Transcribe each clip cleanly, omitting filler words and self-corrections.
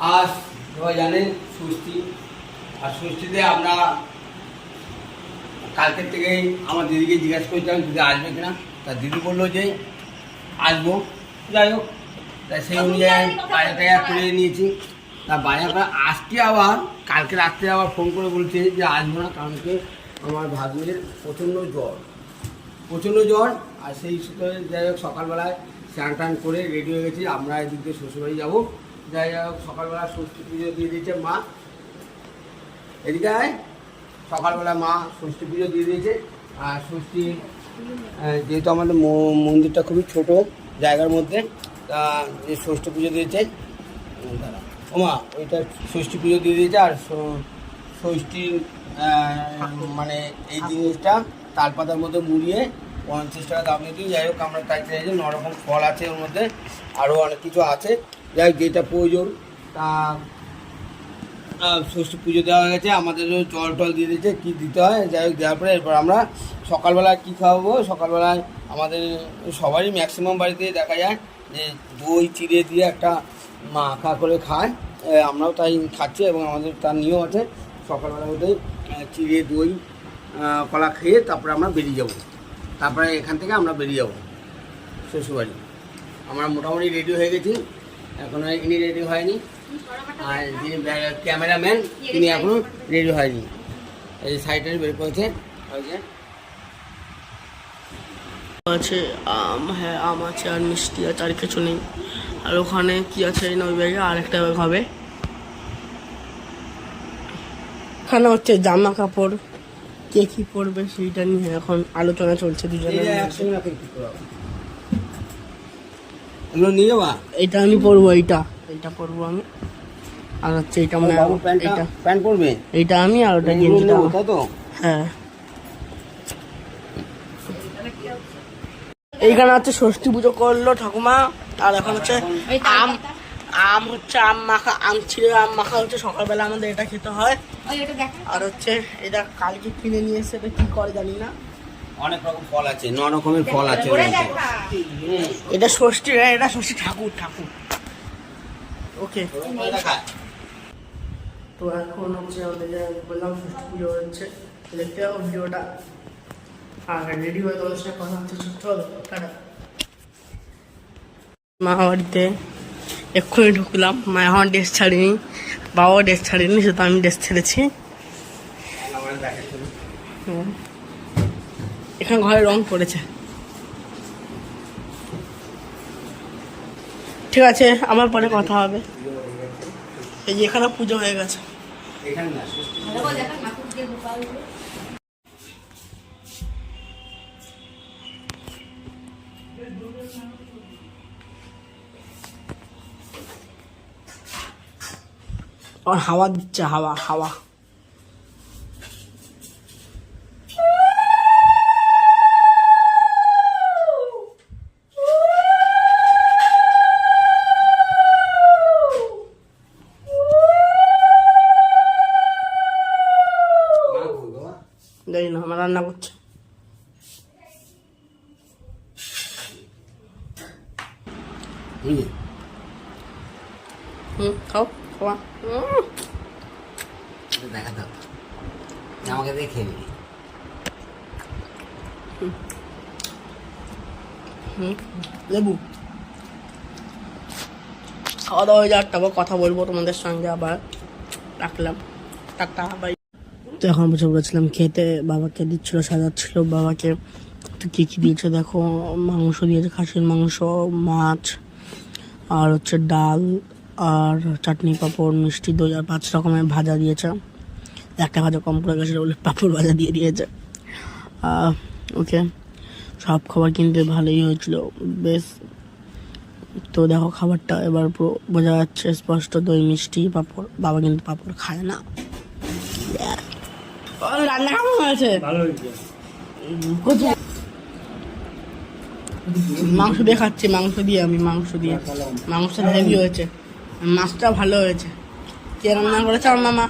আজ সবাই জানেন ষষ্ঠী, আর ষষ্ঠীতে আমরা কালকের থেকেই আমার দিদিকে জিজ্ঞাসা করছিলাম দিদি আসবে কিনা। তা দিদি বললো যে আসবো, যাই হোক তাই সেই অনুযায়ী বাজার টাজার করে নিয়েছি। তা বাজার করে আজকে আবার কালকে রাত্রে আবার ফোন করে বলছে যে আসবো না, কারণ কি আমার ভাগ্নের প্রচণ্ড জ্বর। আর সেই সূত্রে যাই হোক সকালবেলায় স্নান টান করে রেডি হয়ে গেছি, আমরা এদিক দিয়ে শ্বশুরবাড়ি যাবো। যাই হোক সকালবেলা ষষ্ঠী পুজো দিয়ে দিয়েছে মা, এদিকে সকালবেলা মা ষষ্ঠী পুজো দিয়ে দিয়েছে। আর ষষ্ঠী যেহেতু আমাদের মন্দিরটা খুবই ছোট জায়গার মধ্যে, তা যে ষষ্ঠী পুজো দিয়েছে ওমা ওইটা ষষ্ঠী পুজো দিয়ে দিয়েছে। আর ষষ্ঠীর মানে এই জিনিসটা তালপাতার মধ্যে মুড়িয়ে 50 টাকা দাম নিয়েছি। যাই হোক আমরা তাই চাইছি, 9 রকম ফল আছে ওর মধ্যে, আরও অনেক কিছু আছে। যাই হোক যেটা প্রয়োজন তা ষষ্ঠী পুজো দেওয়া হয়ে গেছে, আমাদেরও জল টল দিয়ে দিয়েছে, কী দিতে হয়। যাই হোক দেওয়ার পরে এরপর আমরা সকালবেলা কী খাওয়াবো, সকালবেলায় আমাদের সবারই ম্যাক্সিমাম বাড়িতে দেখা যায় যে দই চিড়ে দিয়ে একটা মাখা করে খায়, আমরাও তাই খাচ্ছি এবং আমাদের তার নিয়ম আছে। সকালবেলা মধ্যে চিড়ে দই কলা খেয়ে তারপরে আমরা বেরিয়ে যাব, তারপরে এখান থেকে আমরা বেরিয়ে যাব শ্বশুরবাড়ি। আমরা মোটামুটি রেডি হয়ে গেছি, এখনও ইনি রেডি হয়নি, আর যিনি ক্যামেরাম্যান তিনি এখনও রেডি হয়নি। এই সাইডে বের করেছে আছে আম, হ্যাঁ আম আছে আর মিষ্টি আছে, আর কিছু নেই। আর ওখানে কি আছে না ওই ব্যাগে আরেকটা ব্যাগ হবে। এখানে হচ্ছে জামা কাপড়, কে কি পরবে সেইটা নিয়ে এখন আলোচনা চলছে দুজনের। এগুলো নিয়ে যাবা, এটা আমি পরবো, এইটা পরবো আমি, আর হচ্ছে এইটা মানে এইটা প্যান্ট পরবে, এইটা আমি, আর ওটা গেঞ্জিটা তাই তো। হ্যাঁ এইখানে হচ্ছে ষষ্ঠী পুজো করলো ঠাকুমা। আর এখন হচ্ছে আম হচ্ছে আম মাখা, আম ছিঁড়ে আম মাখা হচ্ছে সকালবেলা আমাদের এটা খেতে হয়। আর হচ্ছে এটা কালকে কিনে নিয়ে এসে এটা কি করে জানি না, অনেক রকম ফল আছে, 9 রকমের ফল আছে। এটা ষষ্ঠী, এটা ষষ্ঠী ঠাকুর ওকে। তো এখন হচ্ছে আমাদের বললাম ষষ্ঠী পুজো হচ্ছে, দেখতে হবে ভিডিওটা। আর রেডি হয়ে তোমাদের সাথে কথা হচ্ছে, চলো টাটা। মা বাড়িতে এক্ষুনি ঢুকলাম, মা এখন ড্রেস ছাড়িনি, বাবাও ড্রেস ছাড়িনি, শুধু আমি ড্রেস ছেড়েছি। এখানে ঘরে রং পড়েছে। ঠিক আছে আমার পরে কথা হবে। এই যে এখানে পুজো হয়ে গেছে। আর হাওয়া দিচ্ছে, হাওয়া জানি না, আমার রান্না করছে। খাও খাওয়া দেখা দাও, আমাকে দিয়ে খেয়ে নিবি। লেবু খাওয়া দাওয়া হয়ে যাক, তারপর কথা বলবো তোমাদের সঙ্গে আবার। রাখলাম, টাটা বাই। তো এখন বসে বলেছিলাম খেতে, বাবাকে দিচ্ছিল, সাজাচ্ছিল বাবাকে। তো কী কী দিয়েছে দেখো, মাংস দিয়েছে, খাসির মাংস, মাছ, আর হচ্ছে ডাল, আর চাটনি পাঁপড়, মিষ্টি দই, আর 5 রকমের ভাজা দিয়েছে। একটা ভাজা কম পড়ে গেছিলো বলে পাঁপড় ভাজা দিয়ে দিয়েছে। ওকে, সব খাবার কিন্তু ভালোই হয়েছিল বেশ। তো দেখো খাবারটা এবার পুরো বোঝা যাচ্ছে স্পষ্ট, দই মিষ্টি পাঁপড়। বাবা কিন্তু পাঁপড় খায় না। রান্না কেমন হয়েছে? মাংস দিয়ে খাচ্ছি, মাংসটা হেভি হয়েছে, মাছটা ভালো হয়েছে। কে রান্না করেছে? আমার মামা।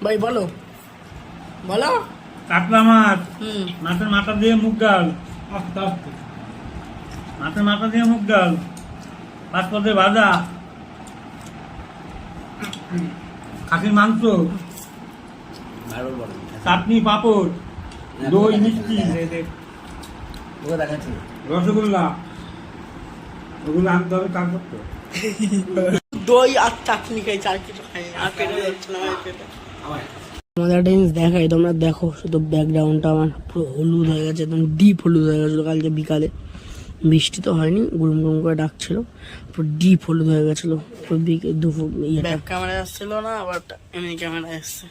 ভাই বলো কাতলা মাছ, মাছের মাথা দিয়ে মুগ ডাল, মাছের মাথা দিয়ে মুগ ডাল, 5 পদের ভাজা, খাসির মাংস, ভালো বড় চাটনি, পাঁপড়, দই, মিষ্টি, ওকে দেখাচ্ছি রসগোল্লা, ওগুলো আনতে হবে তারপর তো। দই আর চাটনি খাইছি, আর কিছু খাই আর পেটে যাচ্ছে না আমার পেটে। আমার আমাদের একটা জিনিস দেখাই, তোমরা দেখো শুধু ব্যাকগ্রাউন্ডটা আমার পুরো হলুদ হয়ে গেছে, একদম ডিপ হলুদ হয়ে গেছিলো কালকে বিকালে। বৃষ্টি তো হয়নি, গুরুম গুরুম করে ডাকছিল, পুরো ডিপ হলুদ হয়ে গেছিলো পুরো দুপুর। ব্যাক ক্যামেরা আসছিল না, আবার এমনি ক্যামেরা এসছে।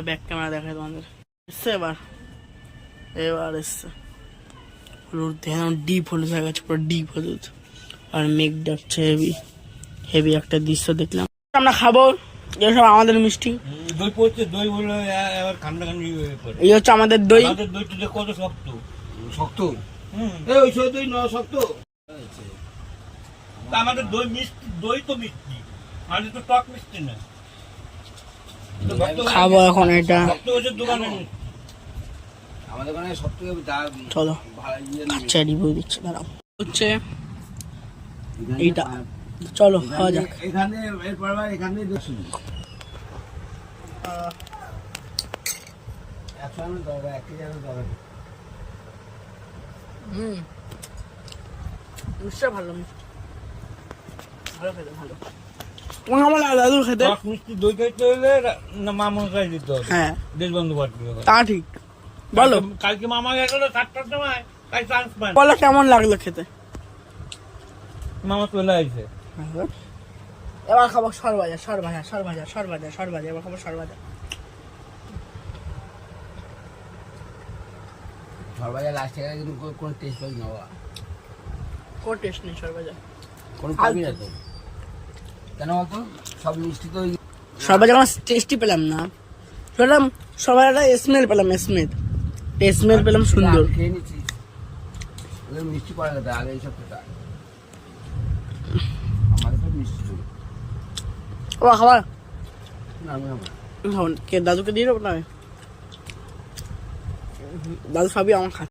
ব্যাক ক্যামেরা দেখাই তোমাদের, এসছে এবার এসছে। হলুদ একদম ডিপ হলুদ হয়ে গেছে, পুরো ডিপ হলুদ। আর মেঘ ডাকছে, হেভি হেভি একটা দৃশ্য দেখলাম। আমরা খাবো এসব আমাদের মিষ্টি। দই পড়ছে, দই বলে এবার ঠান্ডা ঠান্ডি হয়ে পড়ে। এই হচ্ছে আমাদের দই। আমাদের দইটা কত শক্ত। শক্ত হুম। এই ওই সব তুই ন শক্ত তা আমাদের দই মিষ্টি, দই তো মিষ্টি, আমাদের তো টক মিষ্টি না। খাবো এখন এটা। শক্ত হচ্ছে দোকানে মিষ্টি। আমাদের ওখানে সব থেকে চলো ভালো আচ্ছা রিভিউ দিচ্ছি, দাঁড়াও। হচ্ছে এইটা, চলো খাওয়া যাক। এখানে এরপর আবার এখানে দেখছি 100 গ্রাম দরকার, 1 কেজি দরকার। মিষ্টিটা ভালো, মিষ্টি ভালো খেতে, ভালো। তোমার কেমন লাগে দাদু খেতে? টক মিষ্টি দই খাইতে হলে না মা মশাই দিতে হবে। হ্যাঁ দেশবন্ধু পার্টি তা ঠিক। বলো কালকে মামা গেছিল 7টার সময়, তাই চান্স পান। বলো কেমন লাগলো খেতে? মামা চলে আসছে। এবার খাবো সরভাজা, সরভাজা, সরভাজা, সরভাজা, সরভাজা, এবার খাবো সরভাজা। সরবাজা লাস্টে গেলে কিন্তু কোনো টেস্ট পাবি না বাবা, কোনো টেস্ট নেই সরভাজা, কোনো পাবি না তো। কেন বলতো, সব মিষ্টি তো সরভাজা কোনো টেস্টই পেলাম না। পেলাম সরভাজাটা স্মেল পেলাম, স্মেল পেলাম সুন্দর। খেয়ে নিচ্ছিস, ওদের মিষ্টি পড়ে গেছে আগে এইসব খেতে। আমাদের তো মিষ্টি ছিল ও খাবার না, আমি খাবো না। কে দাদুকে দিয়ে দেবো না? দাদু সবই আমার খাচ্ছে।